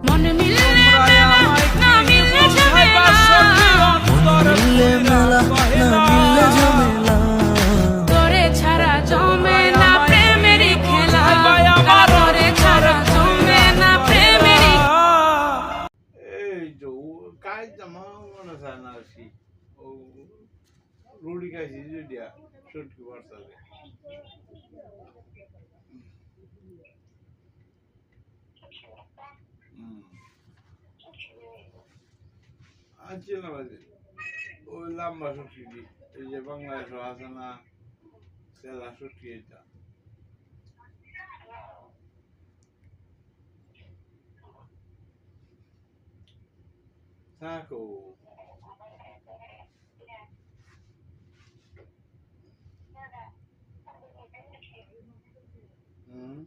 মন মিললে মেলা না মিললে ঝামেলা মন মিললে মেলা না মিললে ঝামেলা তোরে ছাড়া জমে না প্রেমেরই খেলা তোরে ছাড়া জমে না প্রেমেরই এই যে কাজ জামা মনে হয় না আসি ও রুটি খাইছি যেটা সটকি বর্ষালে আছে না বাজে ওই লম্বা সটকি এই যে বাংলাদেশ আছে না সেলা সটকি এটা থাকো হুম